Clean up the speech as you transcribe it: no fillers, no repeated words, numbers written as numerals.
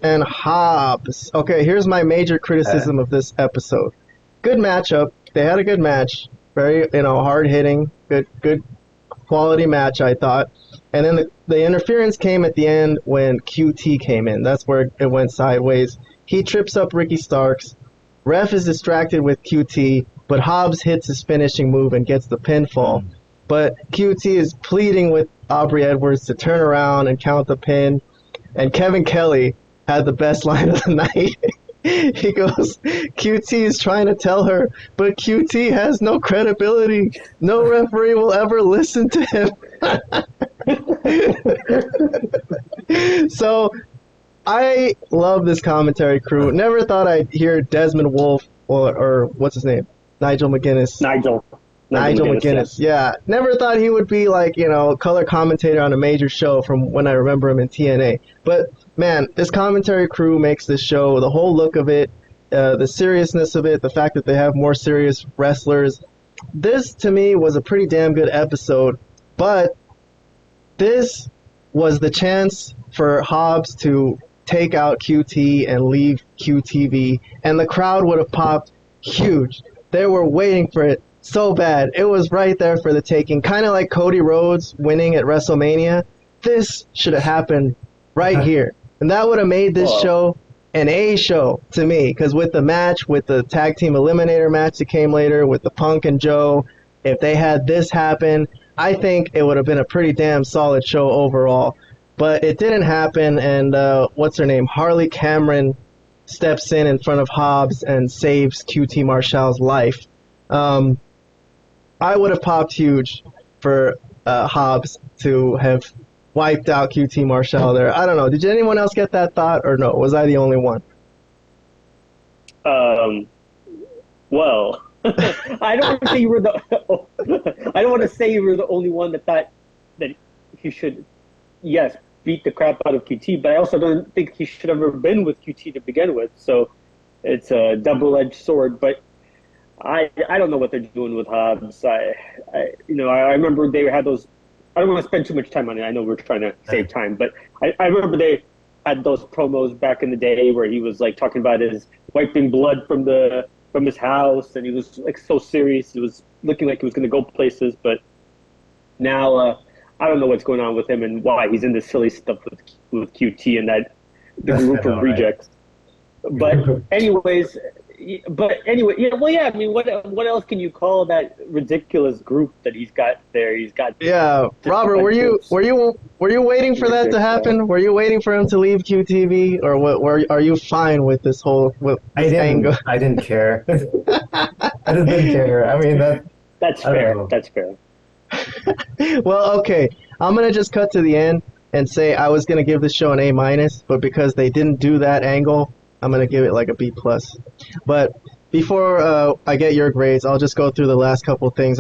and Hobbs. Okay, here's my major criticism of this episode. Good matchup. They had a good match. Very, hard hitting. Good quality match, I thought. And then the interference came at the end when QT came in. That's where it went sideways. He trips up Ricky Starks. Ref is distracted with QT, but Hobbs hits his finishing move and gets the pinfall. But QT is pleading with Aubrey Edwards to turn around and count the pin. And Kevin Kelly had the best line of the night. He goes, QT is trying to tell her, but QT has no credibility. No referee will ever listen to him. So I love this commentary crew. Never thought I'd hear Desmond Wolfe or what's his name? Nigel McGuinness. Nigel McGuinness. Yeah. Never thought he would be color commentator on a major show from when I remember him in TNA. But man, this commentary crew makes this show, the whole look of it, the seriousness of it, the fact that they have more serious wrestlers. This, to me, was a pretty damn good episode. But this was the chance for Hobbs to take out QT and leave QTV, and the crowd would have popped huge. They were waiting for it so bad. It was right there for the taking, kind of like Cody Rhodes winning at WrestleMania. This should have happened right here, and that would have made this show an A show to me, because with the match, with the tag team eliminator match that came later, with the Punk and Joe, if they had this happen, I think it would have been a pretty damn solid show overall. But it didn't happen, and what's her name? Harley Cameron steps in front of Hobbs and saves QT Marshall's life. I would have popped huge for Hobbs to have wiped out QT Marshall there. I don't know. Did anyone else get that thought, or no? Was I the only one? Well, I don't want to say you were the. I don't want to say you were the only one that thought that he should, yes, beat the crap out of QT. But I also don't think he should have ever been with QT to begin with. So it's a double-edged sword. But I don't know what they're doing with Hobbs. I remember they had those. I don't want to spend too much time on it. I know we're trying to save time, but I remember they had those promos back in the day where he was like talking about his wiping blood from his house, and he was like so serious. He was looking like he was going to go places, but now I don't know what's going on with him and why he's in this silly stuff with QT and the group of rejects. But anyways. I mean, what else can you call that ridiculous group that he's got there? He's got Robert, were you waiting for that to happen? Were you waiting for him to leave QTV, or what? Are you fine with this whole angle? I didn't care. I just didn't care. I mean that's fair. That's fair. Well, okay. I'm gonna just cut to the end and say I was gonna give this show an A-, but because they didn't do that angle, I'm going to give it like a B+. But before I get your grades, I'll just go through the last couple things